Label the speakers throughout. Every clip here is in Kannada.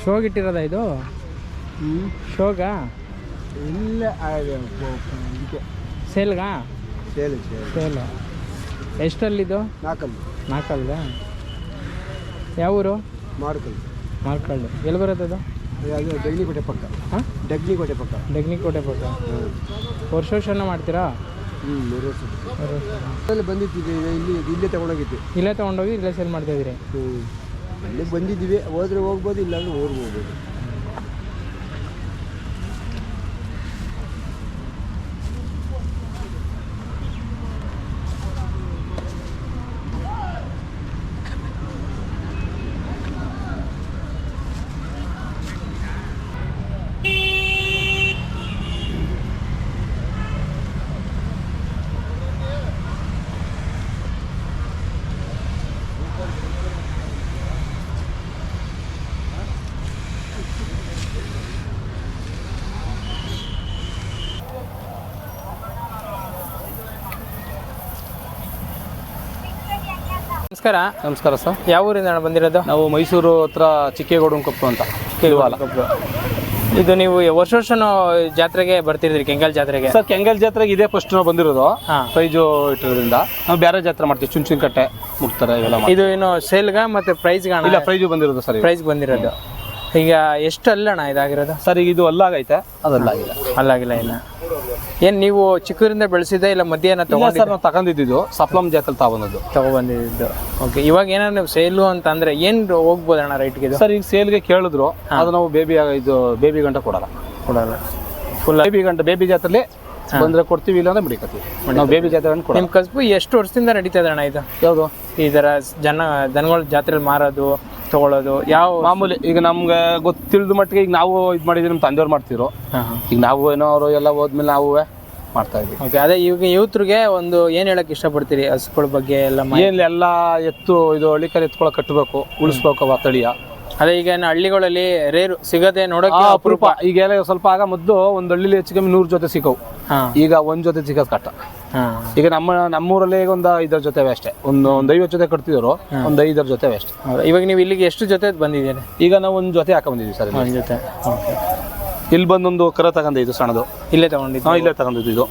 Speaker 1: ಶೋಗ್ ಇಟ್ಟಿರೋದ ಇದು? ಶೋಗಾ
Speaker 2: ಇಲ್ಲ
Speaker 1: ಸೇಲ್ಗಾ?
Speaker 2: ಸೇಲು
Speaker 1: ಎಷ್ಟಲ್ಲಿದ್ದು? ನಾಲ್ಕಲ್ದ? ಯಾವ ಊರು? ಮಾರ್ಕಲ್ಲು. ಎಲ್ಲಿ ಬರುತ್ತೆ ಅದು?
Speaker 2: ಡೆಗ್ನಿಕೋಟೆ ಪಕ್ಕ.
Speaker 1: ಹಾಂ,
Speaker 2: ಡೆಗ್ನಿಕೋಟೆ ಪಕ್ಕ.
Speaker 1: ವರ್ಷ ಮಾಡ್ತೀರಾ?
Speaker 2: 3 ವರ್ಷ ಬಂದಿದ್ದೀವಿ. ಇಲ್ಲೇ ತೊಗೊಂಡೋಗಿದ್ವಿ.
Speaker 1: ಇಲ್ಲೇ ತೊಗೊಂಡೋಗಿ ಇಲ್ಲೇ ಸೇಲ್ ಮಾಡ್ತಾಯಿದ್ದೀರಿ?
Speaker 2: ಇಲ್ಲೇ ಬಂದಿದ್ದೀವಿ. ಹೋದ್ರೆ ಹೋಗ್ಬೋದು, ಇಲ್ಲಾಂದ್ರೆ ಊರಿಗೆ ಹೋಗ್ಬೋದು.
Speaker 1: ನಮಸ್ಕಾರ ಸರ್. ಯಾವ ಊರಿಂದ ಬಂದಿರೋದು?
Speaker 3: ನಾವು ಮೈಸೂರು ಹತ್ರ ಚಿಕ್ಕೇಗೌಡನಕೊಪ್ಪು ಅಂತ.
Speaker 1: ಇದು ನೀವು ವರ್ಷ ಜಾತ್ರೆಗೆ ಬರ್ತಿದ್ರಿ? ಕೆಂಗಲ್ ಜಾತ್ರೆಗೆ?
Speaker 3: ಸರ್, ಕೆಂಗಲ್ ಜಾತ್ರೆಗೆ ಇದೇ ಫಸ್ಟ್ ನಾವು ಬಂದಿರೋದು. ಪ್ರೈಜು ಇಟ್ಟಿರೋದ್ರಿಂದ ನಾವು ಬೇರೆ ಜಾತ್ರೆ ಮಾಡ್ತೀವಿ. ಚುಂಚನಕಟ್ಟೆ ಮುಟ್ತಾರೆ ಇವೆಲ್ಲ.
Speaker 1: ಇದು ಏನು ಸೇಲ್ಗ ಮತ್ತೆ ಪ್ರೈಸ್ಗ?
Speaker 3: ಇಲ್ಲ, ಪ್ರೈಜು ಬಂದಿರೋದು ಸರ್.
Speaker 1: ಪ್ರೈಸ್ ಬಂದಿರೋದು. ಈಗ ಎಷ್ಟು ಅಲ್ಲಣ್ಣ ಇದಾಗಿರೋದು?
Speaker 3: ಸರ್, ಈಗ ಇದು ಅಲ್ಲಾಗೈತೆ, ಅದಲ್ಲಾಗಿಲ್ಲ.
Speaker 1: ಅಲ್ಲಾಗಿಲ್ಲ ಇನ್ನ. ಏನು ನೀವು ಚಿಕ್ಕೂರಿಂದ ಬೆಳೆಸಿದ್ದೆ ಇಲ್ಲ ಮಧ್ಯಾಹ್ನ ತಗೊಂಡು?
Speaker 3: ಸರ್, ನಾವು ತಗೊಂಡಿದ್ದು ಸಪ್ಲಮ್ ಜಾತ್ರೆ
Speaker 1: ತಗೊಬಂದಿದ್ದು. ಓಕೆ. ಇವಾಗ ಏನಾದ್ರು ನೀವು ಸೇಲು ಅಂತ ಅಂದ್ರೆ ಏನು ಹೋಗ್ಬೋದಣ್ಣ ರೈಟ್ಗೆ?
Speaker 3: ಸರ್, ಈಗ ಸೇಲ್ಗೆ ಕೇಳಿದ್ರು, ಅದು ನಾವು ಬೇಬಿ ಗಂಟ ಕೊಡಲ್ಲ.
Speaker 1: ಫುಲ್
Speaker 3: ಬೇಬಿ ಜಾತ್ರೆಲಿ ಬಂದ್ರೆ ಕೊಡ್ತೀವಿ, ಇಲ್ಲ ಅಂದ್ರೆ ಬಿಡಿಕತ್ತೀವಿ. ನಾವು ಬೇಬಿ ಜಾತ್ರೆ
Speaker 1: ನಿಮ್ಮ ಕಸಬು ಎಷ್ಟು ವರ್ಷದಿಂದ ನಡೀತಾ ಇದೆ ಅಣ್ಣ ಇದು?
Speaker 3: ಯಾವುದು
Speaker 1: ಈ ಥರ ದನಗಳ ಜಾತ್ರೆಲಿ ಮಾರೋದು ತಗೊಳ್ಳೋದು? ಯಾವ
Speaker 3: ಮಾಮೂಲಿ ಈಗ ನಮ್ಗೆ ತಿಳಿದ ಮಟ್ಟಿಗೆ ಈಗ ನಾವು ಇದು ಮಾಡಿದ್ವಿ, ನಮ್ಮ ತಂದೆಯವ್ರು ಮಾಡ್ತಿದ್ರು. ಈಗ ನಾವು ಏನೋ ಅವರು ಎಲ್ಲ ಹೋದ್ಮೇಲೆ ನಾವು ಮಾಡ್ತಾ ಇದ್ವಿ.
Speaker 1: ಓಕೆ. ಅದೇ ಈಗ ಯೂತ್ರಿಗೆ ಒಂದು ಏನು ಹೇಳಕ್ ಇಷ್ಟಪಡ್ತೀರಿ ಹಸುಗಳ ಬಗ್ಗೆ ಎಲ್ಲ?
Speaker 3: ಎಲ್ಲ ಎತ್ತು ಇದು ಹಳ್ಳಿಕರ ಎತ್ಕೊಳ ಕಟ್ಟಬೇಕು, ಉಳಿಸ್ಬೇಕು ಆ ತಳಿಯ.
Speaker 1: ಅದೇ ಈಗ ಹಳ್ಳಿಗಳಲ್ಲಿ ರೇರು ಸಿಗದೆ ನೋಡೋಕೆ
Speaker 3: ಅಪರೂಪ. ಈಗೆಲ್ಲ ಸ್ವಲ್ಪ ಆಗ ಮೊದಲು ಒಂದು ಹಳ್ಳಿಲಿ ಹೆಚ್ಚು ಕಮ್ಮಿ 100 ಜೊತೆ ಸಿಕ್ಕವು. ಈಗ 1 ಜೊತೆ ಸಿಗೋದು ಕಷ್ಟ. ಈಗ ನಮ್ಮೂರಲ್ಲಿ ಈಗ ಒಂದು 5 ಜೊತೆ ಅಷ್ಟೇ. ಒಂದು 50 ಜೊತೆ ಕಟ್ತಿದ್ರು, ಒಂದು 5 ಜೊತೆ ಅಷ್ಟೇ.
Speaker 1: ಇವಾಗ ನೀವು ಇಲ್ಲಿಗೆ ಎಷ್ಟು ಜೊತೆ ಬಂದಿದ್ದೀರಿ?
Speaker 3: ಈಗ ನಾವು 1 ಜೊತೆ ಹಾಕ ಬಂದಿದ್ದೀವಿ ಸರ್.
Speaker 1: 1 ಜೊತೆ.
Speaker 3: ಇಲ್ಲಿ ಬಂದೊಂದು ಕರ ತಗೊಂಡಿದ್ದು ಸಣ್ಣದು.
Speaker 1: ಇಲ್ಲೇ ತಗೊಂಡಿದ್ದು?
Speaker 3: ಇಲ್ಲೇ ತಗೊಂಡಿದ್ದು ಇದು.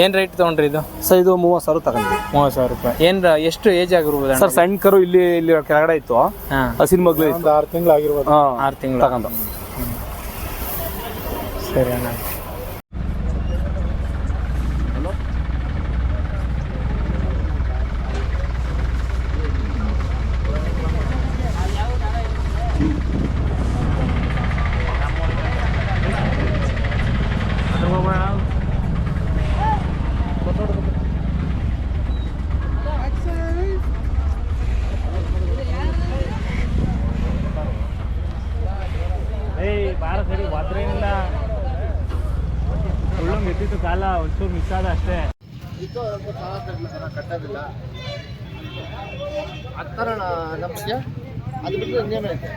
Speaker 1: ಏನು ರೇಟ್ ತೊಗೊಂಡ್ರಿ ಇದು?
Speaker 3: ಸರ್, ಇದು 30,000 ತಗೊಂಡಿದ್ವಿ.
Speaker 1: 30,000 ರೂಪಾಯಿ. ಎಷ್ಟು ಏಜ್ ಆಗಿರ್ಬೋದು
Speaker 3: ಸರ್? ಸಣ್ಣ ಕರು ಇಲ್ಲಿ ಕೆಳಗಡೆ ಇತ್ತು, ಹಸಿನ ಮಗ್ಳು ಇತ್ತು.
Speaker 2: 6 ತಿಂಗಳು ಆಗಿರ್ಬೋದು.
Speaker 1: 6 ತಿಂಗಳು
Speaker 3: ತಗೊಂಡು.
Speaker 1: ಸರಿ ಅಣ್ಣ.
Speaker 4: ಎತ್ತಿತ್ತು ಕಾಲ ಒಂಚೂರು ಮಿಸ್ ಆದ ಅಷ್ಟೇ.
Speaker 2: ಕಟ್ಟೋದಿಲ್ಲ ಹತ್ತರ ನಮಗೆ ಅದು ಬಿಟ್ಟು ನೇಮ ಐತೆ.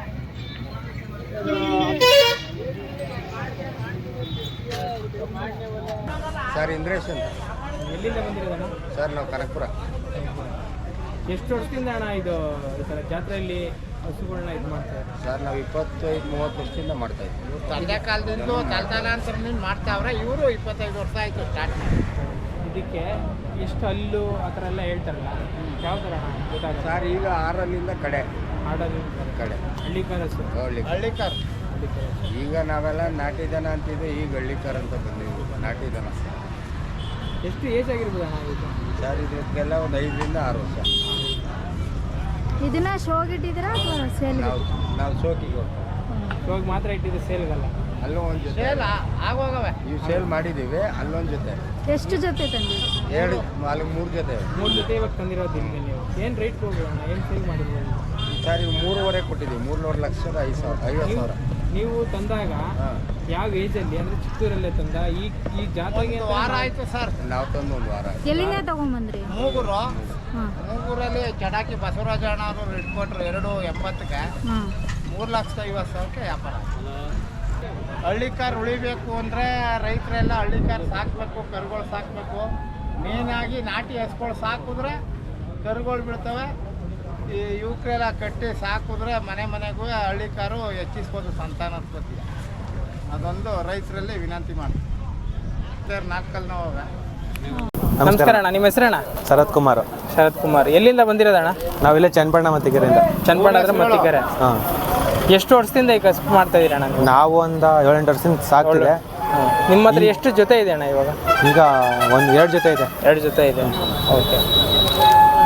Speaker 2: ಸರ್, ಇಂದ್ರೇಶ್ ಅಂತ.
Speaker 1: ಎಲ್ಲಿಂದ ಬಂದಿರೋದಣ್ಣ?
Speaker 2: ಸರ್, ನಾವು ಕನಕಪುರ.
Speaker 1: ಎಷ್ಟು ವರ್ಷದಿಂದ ಅಣ್ಣ ಇದು ಈ ಥರ ಜಾತ್ರೆಯಲ್ಲಿ ಹಸುಗಳನ್ನ ಇದು ಮಾಡ್ತಾರೆ?
Speaker 2: ಸರ್, ನಾವು 25-30 ವರ್ಷದಿಂದ ಮಾಡ್ತಾ ಇದ್ದೀವಿ.
Speaker 5: ತಂದೆ ಕಾಲದಿಂದ ತಲತಲಾಂತರದಿಂದ ಮಾಡ್ತಾವ್ರೆ. ಇವರು 25 ವರ್ಷ ಆಯಿತು ಸ್ಟಾರ್ಟ್ ಮಾಡಿ.
Speaker 1: ಇದಕ್ಕೆ ಎಷ್ಟು ಹಲ್ಲು ಆ ಥರ ಎಲ್ಲ ಹೇಳ್ತಾರಲ್ಲ, ಯಾವ ಥರ ಗೊತ್ತಾಗ?
Speaker 2: ಸರ್, ಈಗ 6 ಕಡೆ ಕಡೆ
Speaker 5: ಹಳ್ಳಿಕಾರ್.
Speaker 2: ಈಗ ನಾವೆಲ್ಲ ನಾಟಿ ದನ ಅಂತಿದ್ವಿ, ಈಗ ಹಳ್ಳಿಕಾರ್ ಅಂತ ಬಂದಿದ್ವಿ. ನಾಟಿ ದನ.
Speaker 1: ಎಷ್ಟು ಏಜ್ ಆಗಿರ್ಬೋದು ಅಣ್ಣ ಇದು?
Speaker 2: ಸರ್, ಇದಕ್ಕೆಲ್ಲ ಒಂದು 5 6 ವರ್ಷ.
Speaker 6: ಇದನ್ನ ಶೋಗ್ ಇಟ್ಟಿದ್ದೀರಾ ಅಥವಾ ಸೇಲ್?
Speaker 2: ನಾವು ಶೋಕಿಗೆ
Speaker 1: ಶೋಗ್ ಮಾತ್ರ ಇಟ್ಟಿದ್ದು, ಸೇಲ್ಗಲ್ಲ?
Speaker 2: ಅಲ್ಲೂ ಒಂದು ಜೊತೆ
Speaker 5: ಸೇಲ್ ಆಗೋಗವೆ.
Speaker 2: ಇವು ಸೇಲ್ ಮಾಡಿದ್ದೀವಿ. ಅಲ್ಲೊಂದು ಜೊತೆ.
Speaker 6: ಎಷ್ಟು ಜೊತೆ ತಂದಿದ್ದೀರಿ?
Speaker 2: 2 ಅಲ್ಲಿ 3 ಜೊತೆ.
Speaker 1: 3 ಜೊತೆ ಇವಾಗ ತಂದಿರೋದು ಇಲ್ಲಿ. ನೀವು ಏನು ರೇಟ್ ಹೋಗೋಣ? ಏನು ಸೇಲ್ ಮಾಡಿದ್ದೀವಿ
Speaker 2: ಸರ್? ಇವು 3.5 ಕೊಟ್ಟಿದ್ದೀವಿ. 3.5 ಲಕ್ಷದ 50,000.
Speaker 1: ನೀವು ತಂದಾಗ ಯಾವ ಏಜಲ್ಲಿ ಅಂದರೆ ಚಿಕ್ಕೂರಲ್ಲೇ ತಂದ? ಈ ಜಾತ್ರೆಗೆ
Speaker 5: ವಾರ ಆಯಿತು ಸರ್.
Speaker 2: ನಾವು ತಂದು 1 ವಾರ.
Speaker 6: ಎಲ್ಲಿಂದ ತಗೊಂಬಂದ್ರಿ?
Speaker 5: ಮೂಗೂರಲ್ಲಿ ಚಡಾಕಿ ಬಸವರಾಜ ಅಣ್ಣ ಅವರು ಇಟ್ಕೊಟ್ರು 280ಕ್ಕೆ. 3,50,000ಕ್ಕೆ ವ್ಯಾಪಾರ. ಹಳ್ಳಿಕಾರ್ ಉಳಿಬೇಕು ಅಂದರೆ ರೈತರೆಲ್ಲ ಹಳ್ಳಿಕಾರ್ ಸಾಕಬೇಕು, ಕರುಗಳು ಸಾಕಬೇಕು. ಮೇನಾಗಿ ನಾಟಿ ಹಸುಗಳು ಸಾಕಿದ್ರೆ ಕರುಗಳು ಬೀಳ್ತವೆ, ಈ ಯುವಕರೆಲ್ಲ ಕಟ್ಟಿ ಸಾಕಿದ್ರೆ ಮನೆಗೂ ಹಳ್ಳಿ ಕಾರು ಹೆಚ್ಚಿಸ್ಬೋದು ಸಂತಾನೋತ್ಪತ್ತಿ. ಅದೊಂದು ರೈತರಲ್ಲಿ ವಿನಂತಿ ಮಾಡ್ತೀವಿ. ನಾಲ್ಕಲ್ಲಿ ನೋವೆ.
Speaker 1: ನಮಸ್ಕಾರ ಅಣ್ಣ, ನಿಮ್ಮ ಹೆಸರಣ್ಣ?
Speaker 3: ಶರತ್ ಕುಮಾರ್.
Speaker 1: ಶರತ್ ಕುಮಾರ್. ಎಲ್ಲಿಂದ ಬಂದಿರೋದಣ್ಣ?
Speaker 3: ನಾವಿಲ್ಲೇ ಚನ್ನಪಣ್ಣ ಮತ್ತಿಕೆರೆಯಿಂದ.
Speaker 1: ಚನ್ನಪಣ್ಣ ಅಂದ್ರೆ ಮತ್ತಿಕೆರೆ.
Speaker 3: ಹಾಂ.
Speaker 1: ಎಷ್ಟು ವರ್ಷದಿಂದ ಈ ಕಸಬು ಮಾಡ್ತಾ ಇದ್ದೀರಣ್ಣ ನೀವು?
Speaker 3: ನಾವು ಒಂದು 7-8 ವರ್ಷದಿಂದ ಸಾಕ್ತಿದೆ.
Speaker 1: ನಿಮ್ಮ ಹತ್ರ ಎಷ್ಟು ಜೊತೆ ಇದೆ ಅಣ್ಣ ಇವಾಗ?
Speaker 3: ಈಗ ಒಂದು 2 ಜೊತೆ ಇದೆ.
Speaker 1: 2 ಜೊತೆ ಇದೆ. ಓಕೆ.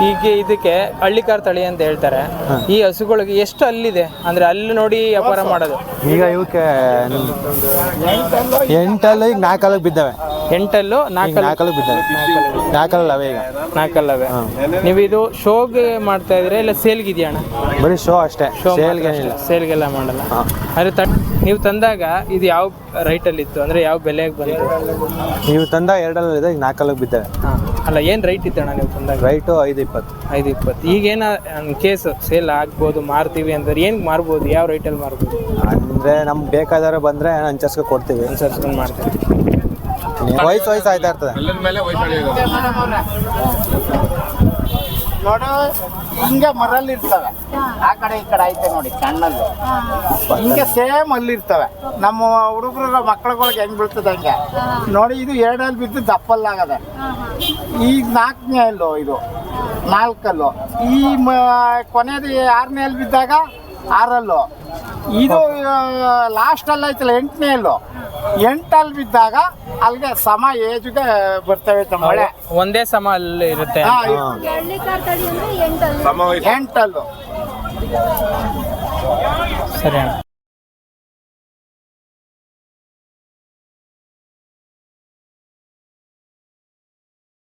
Speaker 1: ಈಗ ಇದಕ್ಕೆ ಹಳ್ಳಿಕಾರ್ ತಳಿ ಅಂತ ಹೇಳ್ತಾರೆ. ಈ ಹಸುಗಳಿಗೆ ಎಷ್ಟು ಅಲ್ಲಿದೆ ಅಂದ್ರೆ ಅಲ್ಲಿ ನೋಡಿ ವ್ಯಾಪಾರ ಮಾಡೋದು?
Speaker 3: ಈಗ ಇವಕ್ಕೆ 8 ಈಗ 4 ಬಿದ್ದಾವೆ.
Speaker 1: 8 4
Speaker 3: ಬಿದ್ದಾವೆ. 4 ಅವೇ ಈಗ.
Speaker 1: 4 ನೀವು ಇದು ಶೋಗೆ ಮಾಡ್ತಾ ಇದ್ರೆ ಇಲ್ಲ ಸೇಲ್ಗೆ ಇದೆಯಾ ಅಣ್ಣ?
Speaker 3: ಬರೀ ಶೋ ಅಷ್ಟೇ, ಸೇಲ್ಗೇನಿಲ್ಲ.
Speaker 1: ಸೇಲ್ಗೆಲ್ಲ ಮಾಡಲ್ಲ. ಅಂದ್ರೆ ನೀವು ತಂದಾಗ ಇದು ಯಾವ ರೈಟಲ್ಲಿ ಇತ್ತು ಅಂದ್ರೆ ಯಾವ ಬೆಲೆಗೆ ಬಂತು?
Speaker 3: ನೀವು ತಂದ 2 ಇದೆ, ಈಗ 4 ಬಿದ್ದಾವೆ.
Speaker 1: ಅಲ್ಲ, ಏನು ರೈಟ್ ಇತ್ತಣ್ಣ ನೀವು ತಂದಾಗ?
Speaker 3: ರೈಟು 5.20.
Speaker 1: 5.20. ಈಗೇನ ಕೇಸ್ ಸೇಲ್ ಆಗ್ಬೋದು, ಮಾರ್ತೀವಿ ಅಂದ್ರೆ ಏನು ಮಾರ್ಬೋದು? ಯಾವ ರೈಟಲ್ಲಿ ಮಾರ್ಬೋದು?
Speaker 3: ಅಂದರೆ ನಮ್ಗೆ ಬೇಕಾದವ್ರು ಬಂದರೆ ಹಂಚರ್ಸ್ಕೊ ಕೊಡ್ತೀವಿ.
Speaker 1: ಅನ್ಸರ್ಸ್ಕೊಂಡು ಮಾಡ್ತೀವಿ.
Speaker 3: ವಯಸ್ಸು ಆಯ್ತಾ ಇರ್ತದೆ.
Speaker 5: ನೋಡು, ಹಿಂಗೆ ಮರಲ್ಲಿ ಇರ್ತವೆ. ಆ ಕಡೆ ಈ ಕಡೆ ಐತೆ ನೋಡಿ ಕಣ್ಣಲ್ಲಿ. ಹಿಂಗೆ ಸೇಮ್ ಅಲ್ಲಿ ಇರ್ತವೆ. ನಮ್ಮ ಹುಡುಗರ ಮಕ್ಕಳುಗಳಿಗೆ ಹೆಂಗ್ ಬೀಳ್ತದೆ ಹಂಗೆ ನೋಡಿ. ಇದು 2 ಬಿದ್ದು ದಪ್ಪಲ್ಲಾಗದೆ. ಈಗ 4ನೇ ಅಲ್ಲು, ಇದು 4 ಈ ಕೊನೆಯದು 6ನೇ ಅಲ್ಲಿ ಬಿದ್ದಾಗ 6 ಇದು ಲಾಸ್ಟ್ ಅಲ್ಲಿ ಐತಲ್ಲ 8ನೇ ಅಲ್ಲು. 8 ಬಿದ್ದಾಗ ಅಲ್ಲಿಗೆ ಸಮ ಏಜ್ಗೆ ಬರ್ತವೆ ಮಳೆ.
Speaker 1: ಒಂದೇ ಸಮ ಅಲ್ಲಿ ಇರುತ್ತೆ.
Speaker 6: ಹಳ್ಳಿಕಾರ್ ತಳಿ ಅಂದ್ರೆ 8
Speaker 5: 8
Speaker 1: ಸರಿ ಅಣ್ಣ.